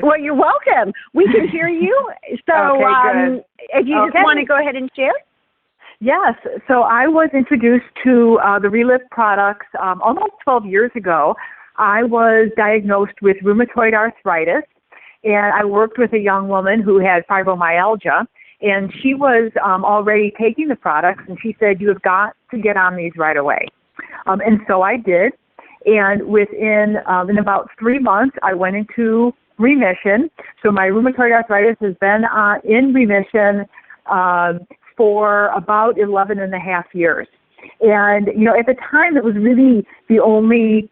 Well, you're welcome. We can hear you. So okay, if you just want to go ahead and share. Yes. So I was introduced to the Relift products almost 12 years ago. I was diagnosed with rheumatoid arthritis, and I worked with a young woman who had fibromyalgia, and she was already taking the products, and she said, you have got to get on these right away. And so I did, and within in about 3 months, I went into remission. So my rheumatoid arthritis has been in remission for about 11 and a half years. And, you know, at the time, it was really the only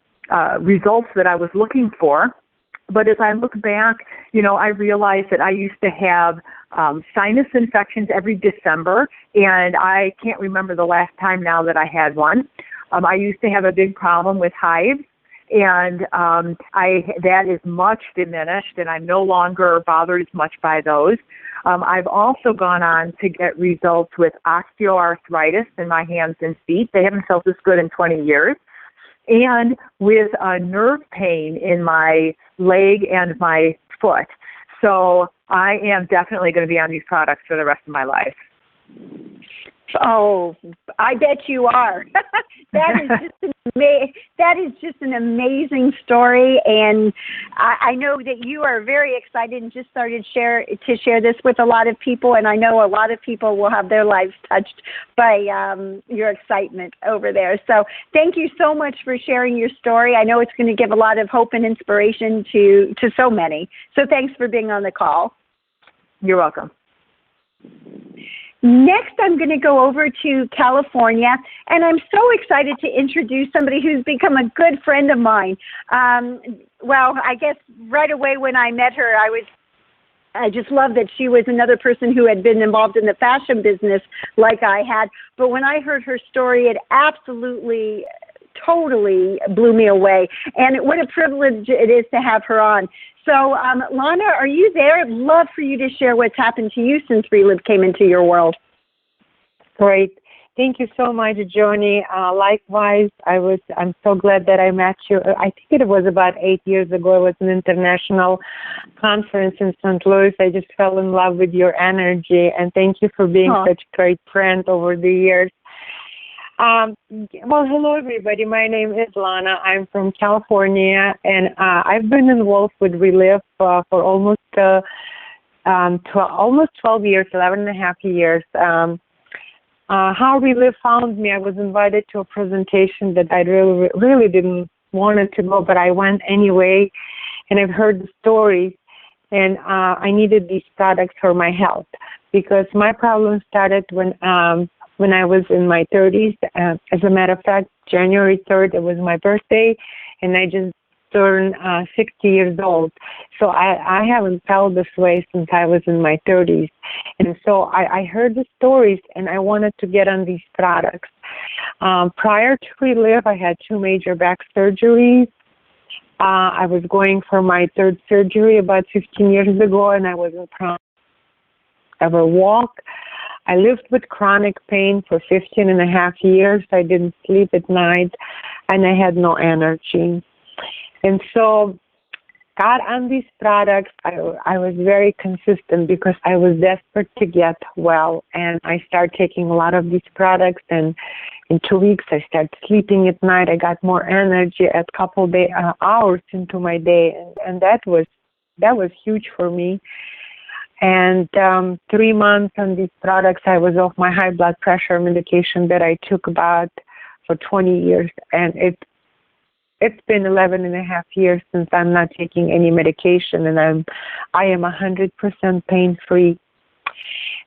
results that I was looking for. But as I look back, you know, I realized that I used to have sinus infections every December, and I can't remember the last time now that I had one. I used to have a big problem with hives, and that is much diminished, and I'm no longer bothered as much by those. I've also gone on to get results with osteoarthritis in my hands and feet. They haven't felt this good in 20 years. And with nerve pain in my leg and my foot. So I am definitely going to be on these products for the rest of my life. Oh, I bet you are. That is just an amazing story, and I know that you are very excited and just started to share this with a lot of people, and I know a lot of people will have their lives touched by your excitement over there. So thank you so much for sharing your story. I know it's going to give a lot of hope and inspiration to so many. So thanks for being on the call. You're welcome. Next, I'm going to go over to California, and I'm so excited to introduce somebody who's become a good friend of mine. Well, I guess right away when I met her, I just loved that she was another person who had been involved in the fashion business like I had. But when I heard her story, it absolutely, totally blew me away. And what a privilege it is to have her on. So, Lana, are you there? I'd love for you to share what's happened to you since Relive came into your world. Great. Thank you so much, Joni. Likewise, I'm so glad that I met you. I think it was about 8 years ago. It was an international conference in St. Louis. I just fell in love with your energy, and thank you for being such a great friend over the years. Well, hello, everybody. My name is Lana. I'm from California, and I've been involved with Relive for almost 12 years, 11 and a half years. How Relive found me, I was invited to a presentation that I really didn't want to go, but I went anyway, and I've heard the stories, and I needed these products for my health because my problem started when I was in my 30s. As a matter of fact, January 3rd, it was my birthday, and I just turned 60 years old. So I haven't felt this way since I was in my 30s. And so I heard the stories, and I wanted to get on these products. Prior to Relive, I had 2 major back surgeries. I was going for my 3rd surgery about 15 years ago, and I wasn't proud to ever walk. I lived with chronic pain for 15 and a half years. I didn't sleep at night, and I had no energy. And so got on these products. I was very consistent because I was desperate to get well, and I started taking a lot of these products, and in 2 weeks I started sleeping at night. I got more energy a couple hours into my day, and that was huge for me. And 3 months on these products, I was off my high blood pressure medication that I took about for 20 years. And it's been 11 and a half years since I'm not taking any medication, and I am 100% pain-free.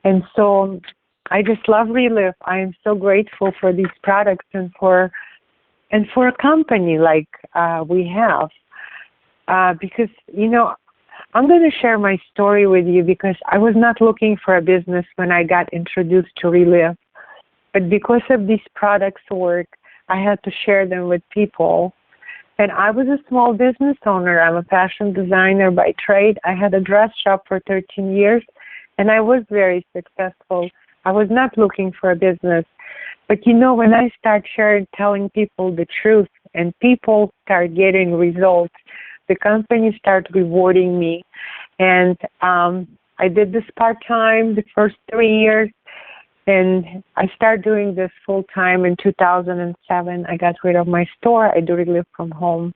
And so I just love Relive. I am so grateful for these products and for a company like we have. Because, you know, I'm going to share my story with you because I was not looking for a business when I got introduced to Relive. But because of these products' work, I had to share them with people. And I was a small business owner. I'm a fashion designer by trade. I had a dress shop for 13 years, and I was very successful. I was not looking for a business. But, you know, when I start telling people the truth and people start getting results, the company started rewarding me. And I did this part-time the first 3 years, and I started doing this full-time in 2007. I got rid of my store. I do Relief from home.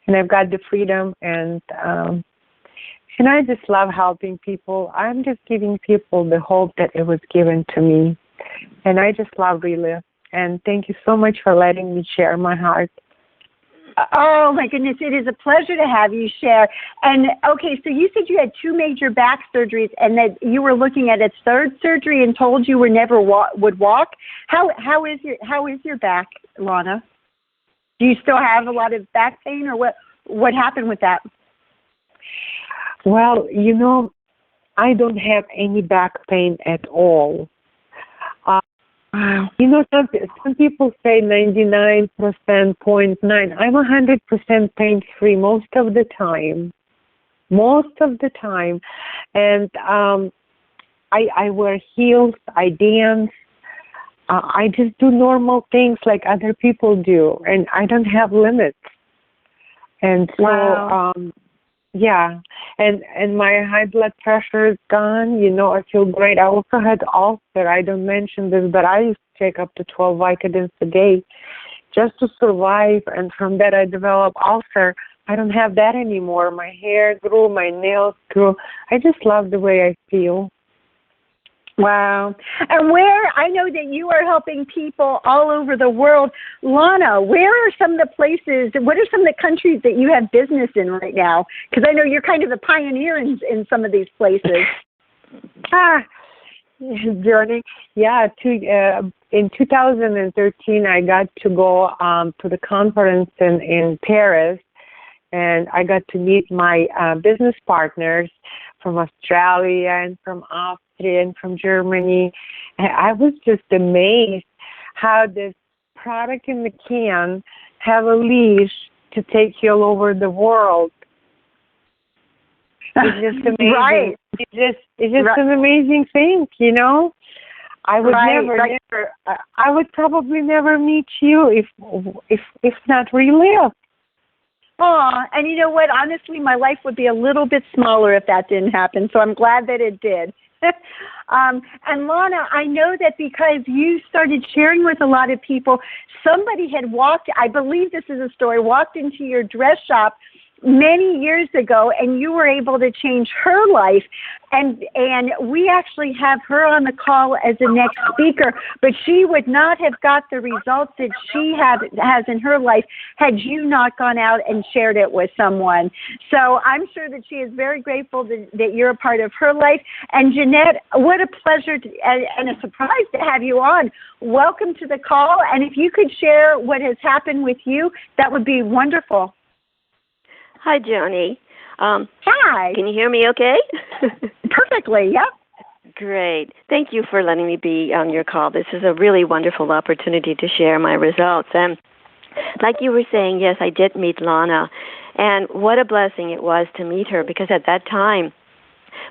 And I've got the freedom, and I just love helping people. I'm just giving people the hope that it was given to me. And I just love Relief. And thank you so much for letting me share my heart. Oh, my goodness. It is a pleasure to have you share. And, okay, so you said you had 2 major back surgeries and that you were looking at a third surgery and told you would never would walk. How is your back, Lana? Do you still have a lot of back pain, or what happened with that? Well, I don't have any back pain at all. Wow. Some people say 99.9%. I'm 100% pain-free most of the time. And I wear heels, I dance. I just do normal things like other people do, and I don't have limits. And so, wow. Yeah, and my high blood pressure is gone. I feel great. I also had ulcer. I don't mention this, but I used to take up to 12 Vicodins a day just to survive. And from that, I developed ulcer. I don't have that anymore. My hair grew, my nails grew. I just love the way I feel. Wow. And I know that you are helping people all over the world. Lana, where are some of the places, what are some of the countries that you have business in right now? Because I know you're kind of a pioneer in some of these places. Journey. Yeah, in 2013, I got to go to the conference in Paris, and I got to meet my business partners from Australia and from Austria and from Germany. And I was just amazed how this product in the can have a leash to take you all over the world. It's just amazing. Right. It's just an amazing thing, I would never. I would probably never meet you if not Relief. Oh, and you know what? Honestly, my life would be a little bit smaller if that didn't happen. So I'm glad that it did. And Lana, I know that because you started sharing with a lot of people, somebody had I believe this is a story, walked into your dress shop many years ago, and you were able to change her life. And we actually have her on the call as the next speaker, but she would not have got the results that she has in her life had you not gone out and shared it with someone. So I'm sure that she is very grateful that you're a part of her life. And Jeanette, what a pleasure and a surprise to have you on. Welcome to the call. And if you could share what has happened with you, that would be wonderful. Hi, Joni. Hi. Can you hear me okay? Perfectly, yep. Great. Thank you for letting me be on your call. This is a really wonderful opportunity to share my results. And like you were saying, yes, I did meet Lana. And what a blessing it was to meet her, because at that time,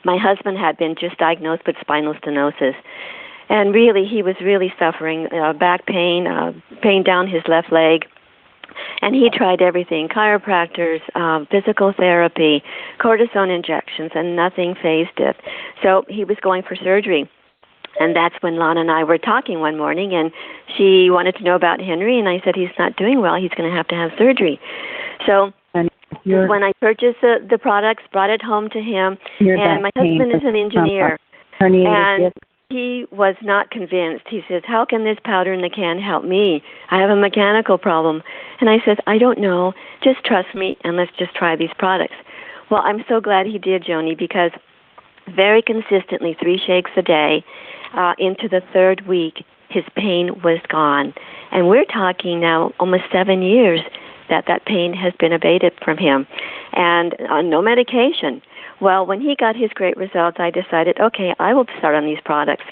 my husband had been just diagnosed with spinal stenosis. And really, he was really suffering back pain, pain down his left leg. And he tried everything, chiropractors, physical therapy, cortisone injections, and nothing fazed it. So he was going for surgery. And that's when Lana and I were talking one morning, and she wanted to know about Henry, and I said, he's not doing well. He's going to have surgery. So when I purchased the products, brought it home to him, and my husband is an engineer. And he was not convinced. He says, how can this powder in the can help me? I have a mechanical problem. And I said, I don't know. Just trust me, and let's just try these products. Well, I'm so glad he did, Joni, because very consistently, 3 shakes a day, into the 3rd week, his pain was gone. And we're talking now almost 7 years that pain has been abated from him, and no medication. Well, when he got his great results, I decided, okay, I will start on these products,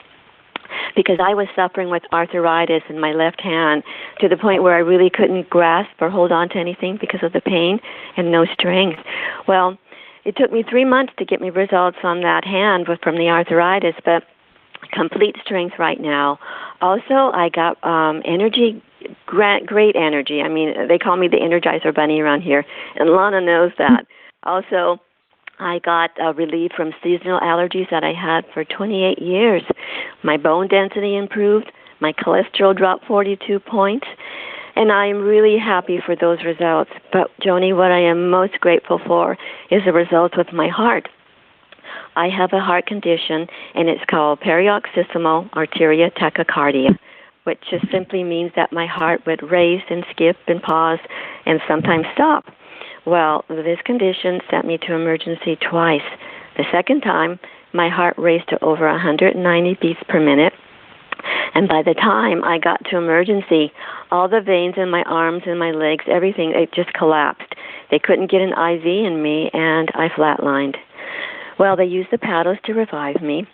because I was suffering with arthritis in my left hand to the point where I really couldn't grasp or hold on to anything because of the pain and no strength. Well, it took me 3 months to get me results on that hand from the arthritis, but complete strength right now. Also, I got energy great energy. I mean, they call me the Energizer Bunny around here, and Lana knows that. Also, I got relief from seasonal allergies that I had for 28 years. My bone density improved. My cholesterol dropped 42 points. And I am really happy for those results. But, Joni, what I am most grateful for is the results with my heart. I have a heart condition, and it's called paroxysmal arteria tachycardia, which just simply means that my heart would race and skip and pause and sometimes stop. Well, this condition sent me to emergency twice. The second time, my heart raced to over 190 beats per minute. And by the time I got to emergency, all the veins in my arms and my legs, everything, it just collapsed. They couldn't get an IV in me, and I flatlined. Well, they used the paddles to revive me.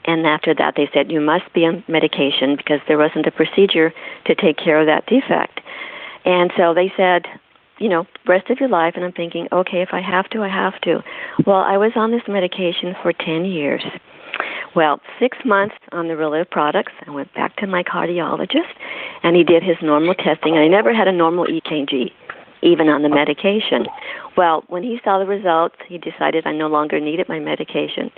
And after that, they said, you must be on medication because there wasn't a procedure to take care of that defect. And so they said, rest of your life. And I'm thinking, okay, if I have to, I have to. Well, I was on this medication for 10 years. Well, 6 months on the Relive products, I went back to my cardiologist, and he did his normal testing. And I never had a normal EKG, even on the medication. Well, when he saw the results, he decided I no longer needed my medication.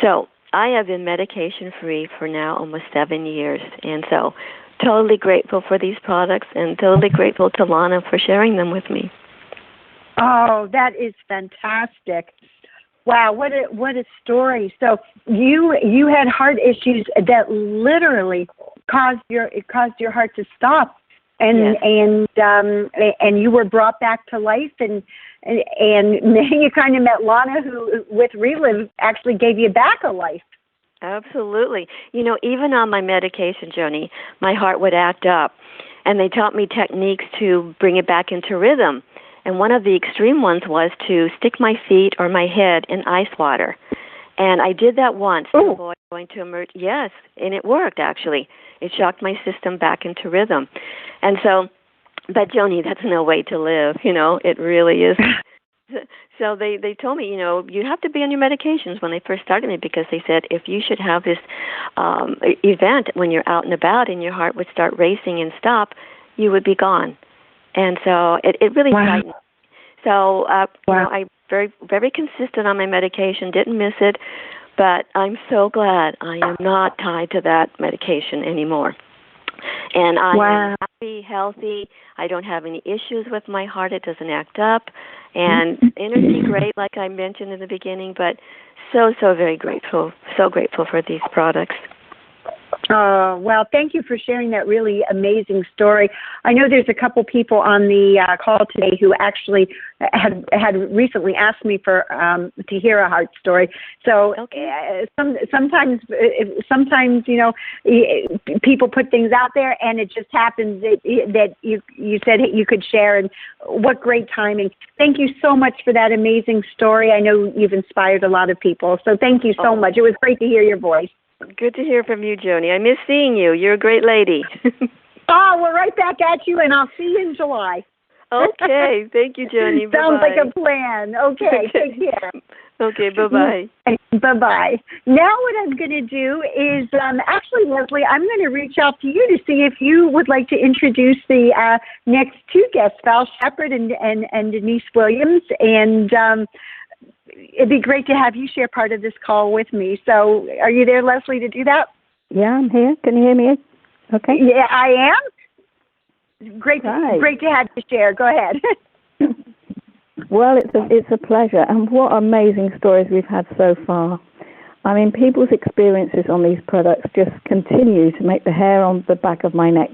So I have been medication-free for now almost 7 years. And so totally grateful for these products and totally grateful to Lana for sharing them with me. Oh, that is fantastic. Wow, what a story. So you had heart issues that literally caused your heart to stop, and yes. and you were brought back to life, and you kind of met Lana, who with Relive actually gave you back a life. Absolutely. Even on my medication, Joni, my heart would act up, and they taught me techniques to bring it back into rhythm. And one of the extreme ones was to stick my feet or my head in ice water. And I did that once to avoid going to emerge. Yes, and it worked, actually. It shocked my system back into rhythm. And so, but Joni, that's no way to live, it really is. So they told me, you have to be on your medications when they first started me, because they said if you should have this event when you're out and about and your heart would start racing and stop, you would be gone. And so it really frightened me. So, I'm very, very consistent on my medication, didn't miss it, but I'm so glad I am not tied to that medication anymore. And I am happy, healthy. I don't have any issues with my heart. It doesn't act up. And energy great, like I mentioned in the beginning, but so very grateful. So grateful for these products. Well, thank you for sharing that really amazing story. I know there's a couple people on the call today who actually had recently asked me for to hear a heart story. So sometimes people put things out there, and it just happens that you said you could share. And what great timing! Thank you so much for that amazing story. I know you've inspired a lot of people. So thank you so much. It was great to hear your voice. Good to hear from you, Joni. I miss seeing you. You're a great lady. We're right back at you, and I'll see you in July. Okay. Thank you, Joni. Bye-bye. Sounds like a plan. Okay. Take care. Okay. Bye-bye. Bye-bye. Now what I'm going to do is, actually, Leslie, I'm going to reach out to you to see if you would like to introduce the next two guests, Val Shepard and Denise Williams, and it'd be great to have you share part of this call with me. So are you there, Leslie, to do that? Yeah, I'm here. Can you hear me? Okay. Yeah, I am. Great to have you share. Go ahead. Well, it's a pleasure. And what amazing stories we've had so far. I mean, people's experiences on these products just continue to make the hair on the back of my neck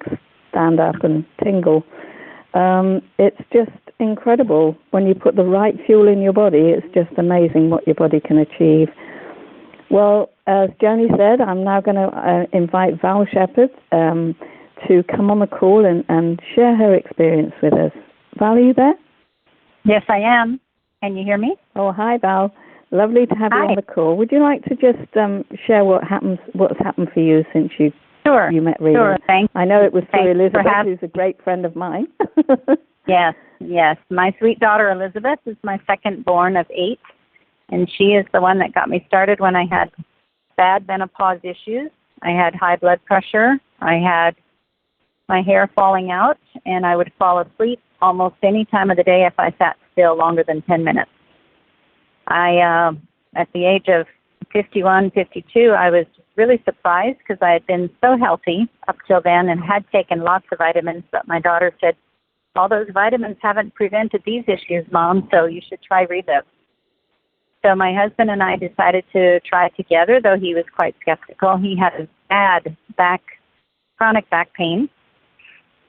stand up and tingle. It's just incredible. When you put the right fuel in your body, it's just amazing what your body can achieve. Well, as Joni said, I'm now going to invite Val Shepard to come on the call and share her experience with us. Val, are you there? Yes, I am. Can you hear me? Oh, hi, Val. Lovely to have you on the call. Would you like to just share what's happened for you since you met Rita? Sure, thanks. I know it was through Elizabeth, who's a great friend of mine. Yes. My sweet daughter Elizabeth is my second born of 8, and she is the one that got me started when I had bad menopause issues. I had high blood pressure. I had my hair falling out, and I would fall asleep almost any time of the day if I sat still longer than 10 minutes. At the age of 51, 52, I was really surprised because I had been so healthy up till then and had taken lots of vitamins, but my daughter said, all those vitamins haven't prevented these issues, Mom, so you should try Relive. So my husband and I decided to try it together, though he was quite skeptical. He had a bad chronic back pain.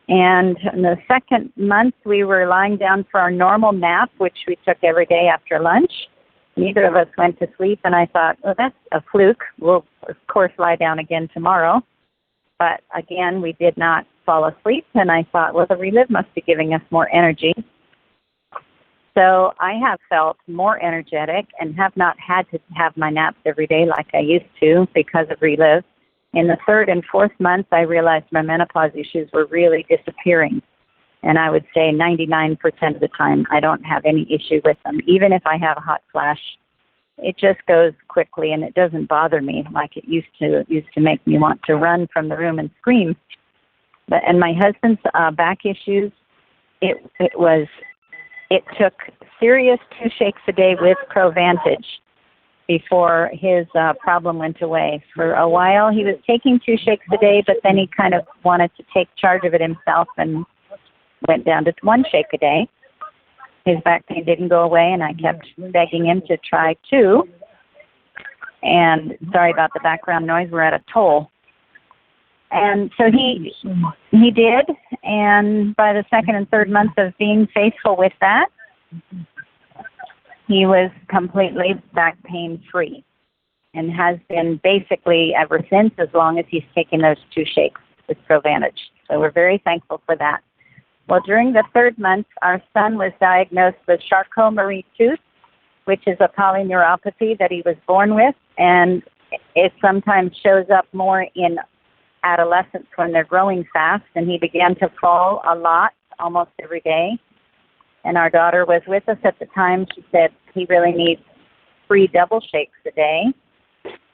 And in the second month, we were lying down for our normal nap, which we took every day after lunch. Neither of us went to sleep, and I thought, well, that's a fluke. We'll, of course, lie down again tomorrow. But again, we did not fall asleep, and I thought, well, the Relive must be giving us more energy. So I have felt more energetic and have not had to have my naps every day like I used to because of Relive. In the third and fourth month, I realized my menopause issues were really disappearing. And I would say 99% of the time, I don't have any issue with them. Even if I have a hot flash, it just goes quickly and it doesn't bother me like it used to. It used to make me want to run from the room and scream. And my husband's back issues, it took serious 2 shakes a day with Provantage before his problem went away. For a while, he was taking 2 shakes a day, but then he kind of wanted to take charge of it himself and went down to 1 shake a day. His back pain didn't go away, and I kept begging him to try 2. And sorry about the background noise. We're at a toll. And so he did, and by the second and third month of being faithful with that, he was completely back pain free and has been basically ever since, as long as he's taken those 2 shakes with Provantage. So we're very thankful for that. Well, during the third month, our son was diagnosed with Charcot-Marie-Tooth, which is a polyneuropathy that he was born with, and it sometimes shows up more in adolescents when they're growing fast, and he began to fall a lot, almost every day. And our daughter was with us at the time. She said he really needs 3 double shakes a day.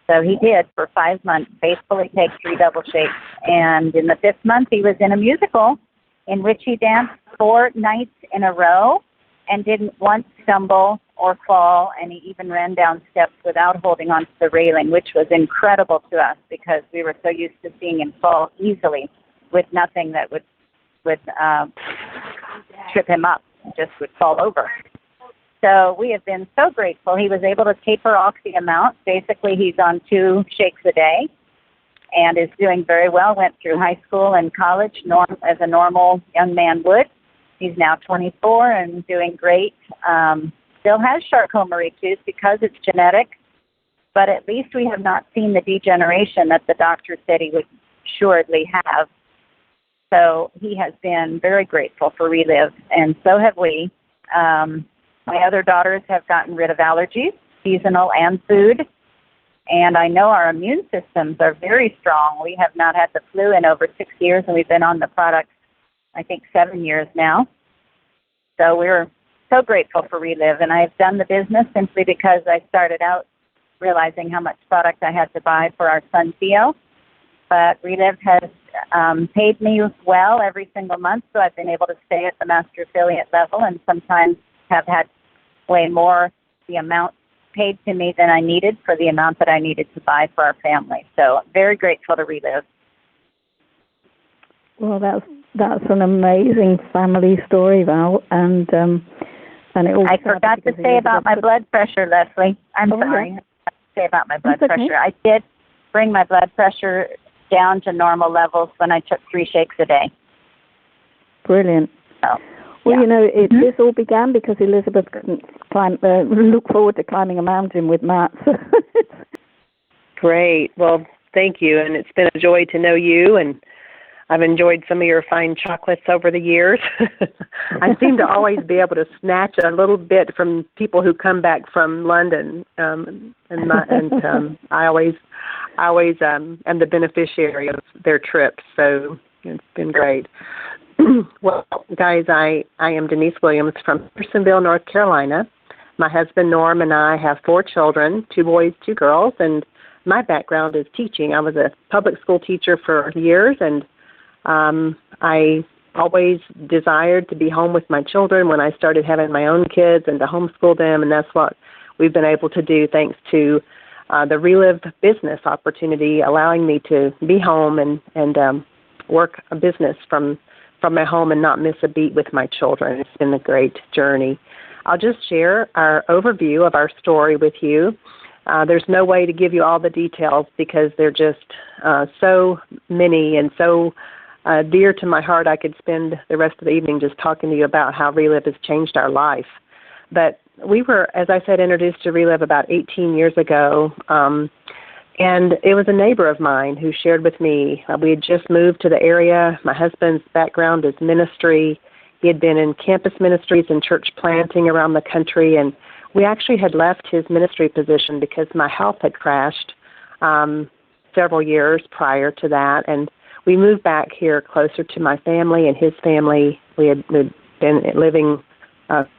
So he did for 5 months, faithfully take 3 double shakes. And in the 5th month, he was in a musical in which he danced 4 nights in a row and didn't once stumble or fall, and he even ran down steps without holding onto the railing, which was incredible to us because we were so used to seeing him fall easily with nothing that would trip him up, just would fall over. So we have been so grateful. He was able to taper off the amount. Basically, he's on 2 shakes a day and is doing very well, went through high school and college as a normal young man would. He's now 24 and doing great. Still has Charcot-Marie-Tooth because it's genetic, but at least we have not seen the degeneration that the doctor said he would assuredly have. So he has been very grateful for Relive, and so have we. My other daughters have gotten rid of allergies, seasonal and food, and I know our immune systems are very strong. We have not had the flu in over 6 years, and we've been on the product, I think, 7 years now. So we're so grateful for Relive, and I've done the business simply because I started out realizing how much product I had to buy for our son Theo. But Relive has paid me well every single month, so I've been able to stay at the master affiliate level and sometimes have had way more the amount paid to me than I needed for the amount that I needed to buy for our family. So very grateful to Relive. Well, that's an amazing family story, Val, and it all. I forgot to say about my blood pressure, Leslie. I'm sorry. Yeah. I forgot to say about my blood That's okay. pressure. I did bring my blood pressure down to normal levels when I took 3 shakes a day. Brilliant. So, well, yeah. you know, this all began because Elizabeth couldn't look forward to climbing a mountain with Matt. Great. Well, thank you, and it's been a joy to know you, and I've enjoyed some of your fine chocolates over the years. I seem to always be able to snatch a little bit from people who come back from London, I always am the beneficiary of their trips. So it's been great. Well, guys, I am Denise Williams from Hendersonville, North Carolina. My husband Norm and I have 4 children, 2 boys, 2 girls, and my background is teaching. I was a public school teacher for years, and I always desired to be home with my children when I started having my own kids and to homeschool them, and that's what we've been able to do thanks to the Relive business opportunity, allowing me to be home and work a business from my home and not miss a beat with my children. It's been a great journey. I'll just share our overview of our story with you. There's no way to give you all the details because they're just so many and so dear to my heart. I could spend the rest of the evening just talking to you about how Relive has changed our life. But we were, as I said, introduced to Relive about 18 years ago, and it was a neighbor of mine who shared with me. We had just moved to the area. My husband's background is ministry. He had been in campus ministries and church planting around the country, and we actually had left his ministry position because my health had crashed several years prior to that, and we moved back here closer to my family and his family. We had been living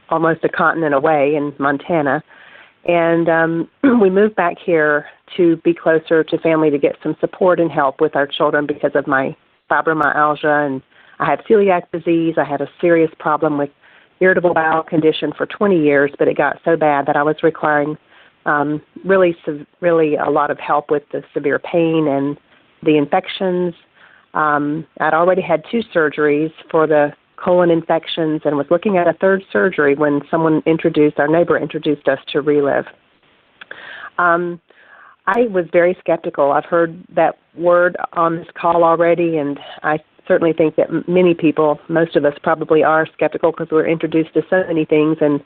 almost a continent away in Montana, and we moved back here to be closer to family to get some support and help with our children because of my fibromyalgia, and I have celiac disease. I had a serious problem with irritable bowel condition for 20 years, but it got so bad that I was requiring really a lot of help with the severe pain and the infections. I'd already had 2 surgeries for the colon infections and was looking at a 3rd surgery when our neighbor introduced us to Relive. I was very skeptical. I've heard that word on this call already, and I certainly think that many people, most of us probably are skeptical because we're introduced to so many things and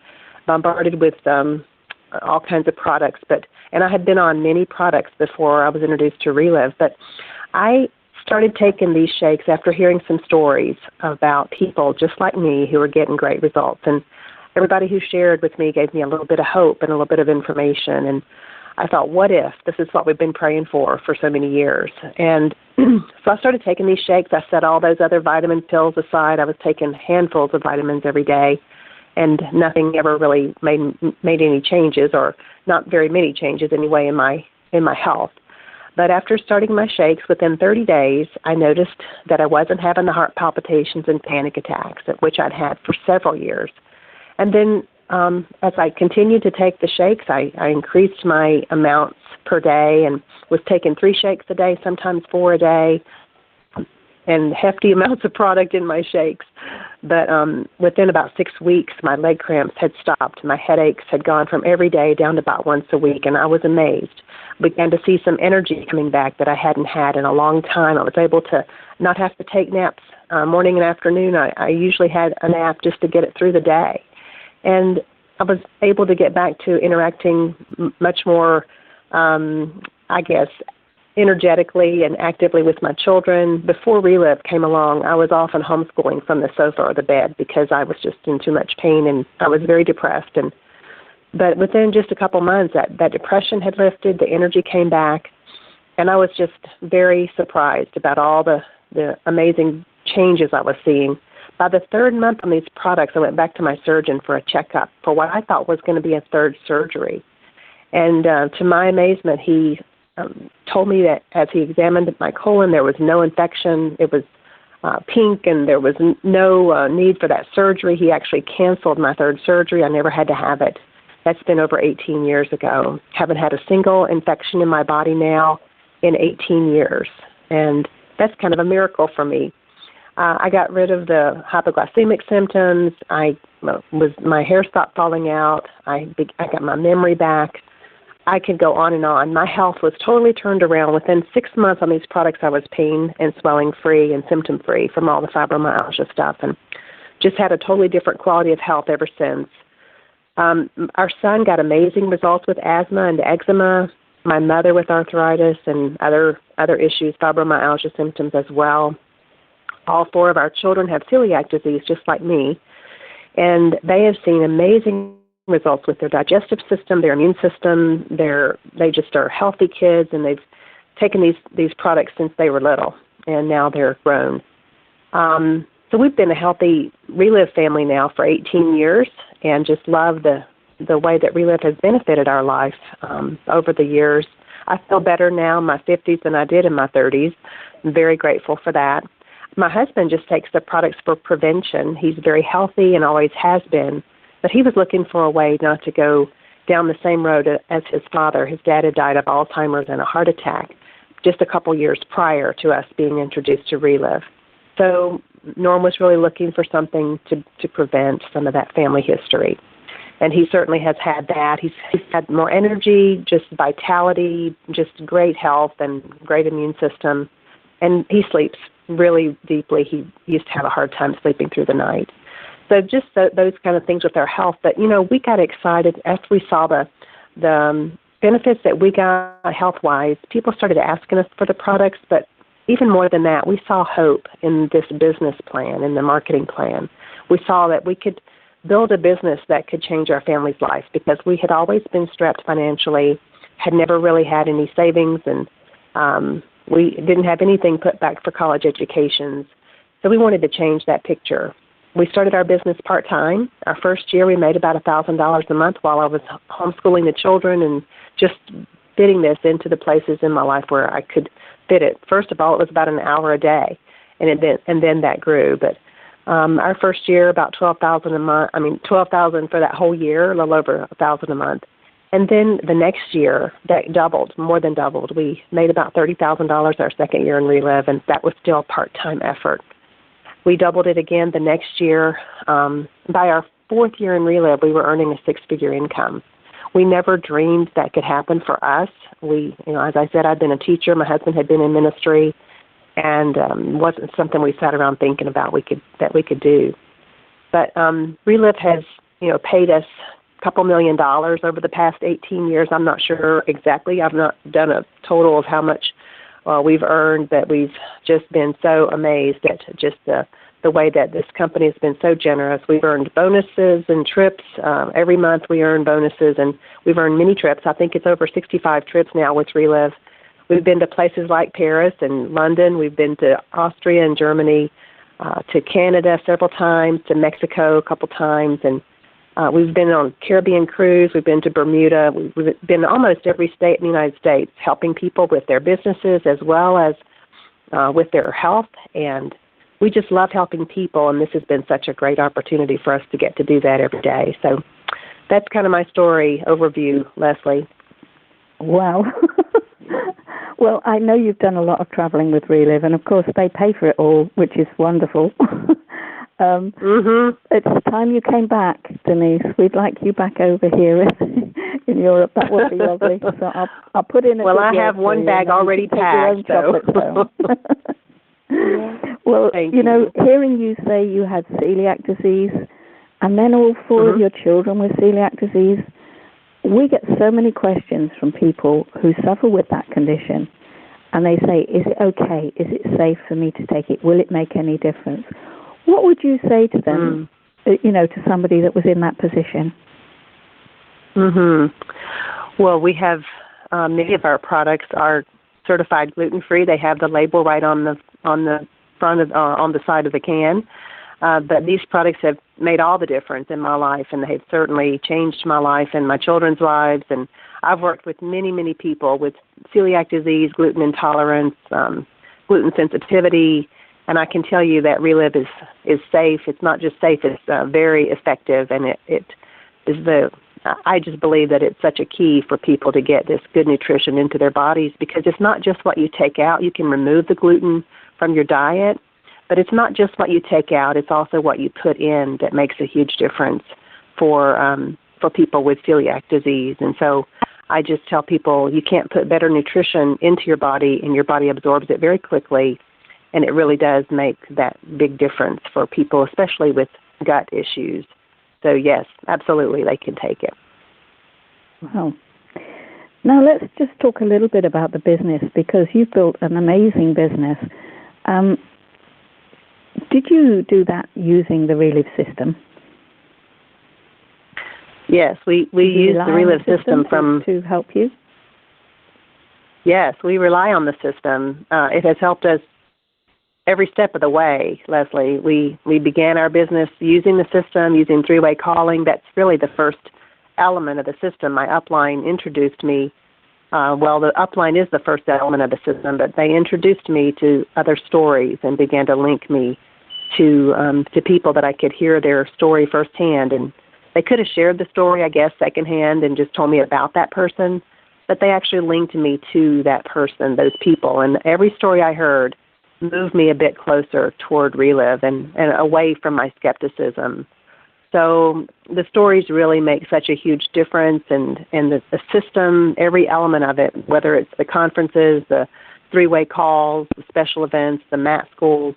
bombarded with all kinds of products. And I had been on many products before I was introduced to Relive, but I started taking these shakes after hearing some stories about people just like me who were getting great results. And everybody who shared with me gave me a little bit of hope and a little bit of information. And I thought, what if this is what we've been praying for so many years? And so I started taking these shakes. I set all those other vitamin pills aside. I was taking handfuls of vitamins every day, and nothing ever really made any changes, or not very many changes anyway, in my health. But after starting my shakes, within 30 days, I noticed that I wasn't having the heart palpitations and panic attacks, which I'd had for several years. And then as I continued to take the shakes, I increased my amounts per day and was taking 3 shakes a day, sometimes 4 a day, and hefty amounts of product in my shakes. But within about 6 weeks, my leg cramps had stopped. My headaches had gone from every day down to about once a week, and I was amazed. Began to see some energy coming back that I hadn't had in a long time. I was able to not have to take naps morning and afternoon. I usually had a nap just to get it through the day. And I was able to get back to interacting much more, energetically and actively with my children. Before Relive came along, I was often homeschooling from the sofa or the bed because I was just in too much pain and I was very depressed. But within just a couple months, that depression had lifted, the energy came back, and I was just very surprised about all the amazing changes I was seeing. By the 3rd month on these products, I went back to my surgeon for a checkup for what I thought was going to be a 3rd surgery. And to my amazement, he told me that as he examined my colon, there was no infection. It was pink, and there was no need for that surgery. He actually canceled my 3rd surgery. I never had to have it. That's been over 18 years ago. Haven't had a single infection in my body now in 18 years. And that's kind of a miracle for me. I got rid of the hypoglycemic symptoms. My hair stopped falling out. I got my memory back. I could go on and on. My health was totally turned around. Within 6 months on these products, I was pain and swelling free and symptom free from all the fibromyalgia stuff, and just had a totally different quality of health ever since. Our son got amazing results with asthma and eczema. My mother with arthritis and other issues, fibromyalgia symptoms as well. All 4 of our children have celiac disease, just like me, and they have seen amazing results with their digestive system, their immune system. They just are healthy kids, and they've taken these products since they were little, and now they're grown. So we've been a healthy Relive family now for 18 years, and just love the way that Relive has benefited our life over the years. I feel better now in my 50s than I did in my 30s. I'm very grateful for that. My husband just takes the products for prevention. He's very healthy and always has been, but he was looking for a way not to go down the same road as his father. His dad had died of Alzheimer's and a heart attack just a couple years prior to us being introduced to Relive. So Norm was really looking for something to prevent some of that family history. And he certainly has had that. He's had more energy, just vitality, just great health and great immune system. And he sleeps really deeply. He used to have a hard time sleeping through the night. So just those kind of things with our health. But, we got excited after we saw the benefits that we got health-wise. People started asking us for the products, but even more than that, we saw hope in this business plan, in the marketing plan. We saw that we could build a business that could change our family's life because we had always been strapped financially, had never really had any savings, and we didn't have anything put back for college educations. So we wanted to change that picture. We started our business part-time. Our first year we made about $1,000 a month while I was homeschooling the children and just fitting this into the places in my life where I could fit it. First of all, it was about an hour a day, and then that grew. But our first year, about $12,000 a month. $12,000 for that whole year, a little over $1,000 a month. And then the next year, that doubled, more than doubled. We made about $30,000 our second year in Relive, and that was still a part-time effort. We doubled it again the next year. By our fourth year in Relive, we were earning a six-figure income. We never dreamed that could happen for us. As I said, I'd been a teacher. My husband had been in ministry, and wasn't something we sat around thinking about we could do. But Relive has, paid us a couple $1 million over the past 18 years. I'm not sure exactly. I've not done a total of how much we've earned, but we've just been so amazed at just the way that this company has been so generous. We've earned bonuses and trips. Every month we earn bonuses, and we've earned many trips. I think it's over 65 trips now with Relive. We've been to places like Paris and London. We've been to Austria and Germany, to Canada several times, to Mexico a couple times, and we've been on a Caribbean cruise. We've been to Bermuda. We've been to almost every state in the United States, helping people with their businesses as well as with their health. And we just love helping people, and this has been such a great opportunity for us to get to do that every day. So that's kind of my story overview, Leslie. Wow. Well, I know you've done a lot of traveling with Relive, and of course they pay for it all, which is wonderful. It's time you came back, Denise. We'd like you back over here in Europe. That would be lovely. So I'll put in a Well, I have one bag already packed. So. Well, Thank you. Hearing you say you had celiac disease, and then all four of your children with celiac disease, we get so many questions from people who suffer with that condition, and they say, is it okay? Is it safe for me to take it? Will it make any difference? What would you say to them, to somebody that was in that position? Well, we have many of our products are certified gluten-free. They have the label right on the front of on the side of the can. But these products have made all the difference in my life, and they've certainly changed my life and my children's lives. And I've worked with many, many people with celiac disease, gluten intolerance, gluten sensitivity, and I can tell you that Relive is safe. It's not just safe; it's very effective, and it is I just believe that it's such a key for people to get this good nutrition into their bodies, because it's not just what you take out. You can remove the gluten from your diet, but it's not just what you take out. It's also what you put in that makes a huge difference for people with celiac disease. And so I just tell people you can't put better nutrition into your body, and your body absorbs it very quickly, and it really does make that big difference for people, especially with gut issues. So, yes, absolutely, they can take it. Wow. Now, let's just talk a little bit about the business, because you've built an amazing business. Did you do that using the Relive system? Yes, we use the Relive system to help you? Yes, we rely on the system. It has helped us every step of the way, Leslie. We began our business using the system, using three-way calling. That's really the first element of the system. My upline introduced me well, the upline is the first element of the system, but they introduced me to other stories and began to link me to people that I could hear their story firsthand. And they could have shared the story, I guess, secondhand and just told me about that person, but they actually linked me to that person, those people. And every story I heard moved me a bit closer toward Relive and away from my skepticism. So the stories really make such a huge difference, and the system, every element of it, whether it's the conferences, the three-way calls, the special events, the mat schools,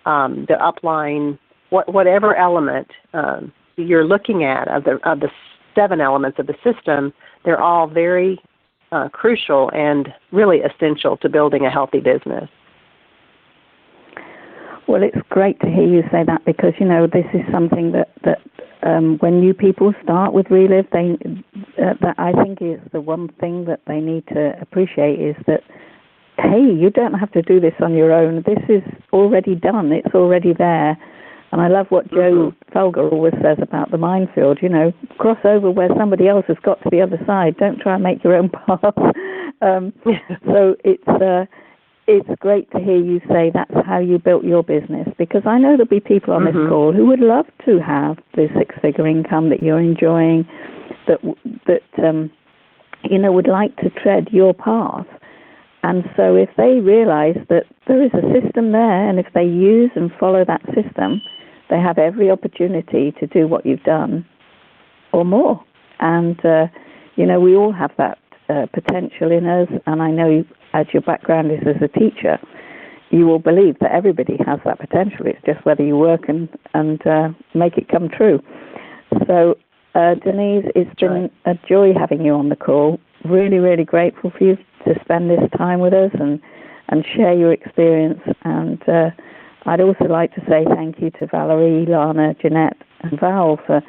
the upline, whatever element you're looking at of the 7 elements of the system, they're all very crucial and really essential to building a healthy business. Well, it's great to hear you say that, because, this is something that when new people start with Relive, that I think is the one thing that they need to appreciate is that, hey, you don't have to do this on your own. This is already done. It's already there. And I love what Joe Felger always says about the minefield, cross over where somebody else has got to the other side. Don't try and make your own path. So it's great to hear you say that's how you built your business, because I know there'll be people on this call who would love to have the 6-figure income that you're enjoying, that would like to tread your path. And so if they realize that there is a system there, and if they use and follow that system, they have every opportunity to do what you've done or more. And, we all have that potential in us, and I know as your background is as a teacher, you will believe that everybody has that potential. It's just whether you work and make it come true. So, Denise, it's been a joy having you on the call. Really, really grateful for you to spend this time with us and share your experience. And I'd also like to say thank you to Valerie, Lana, Jeanette, and Val for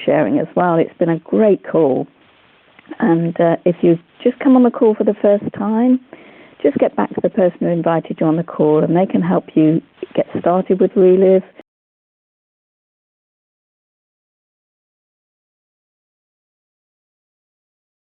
sharing as well. It's been a great call. And if you've just come on the call for the first time, just get back to the person who invited you on the call, and they can help you get started with Relive,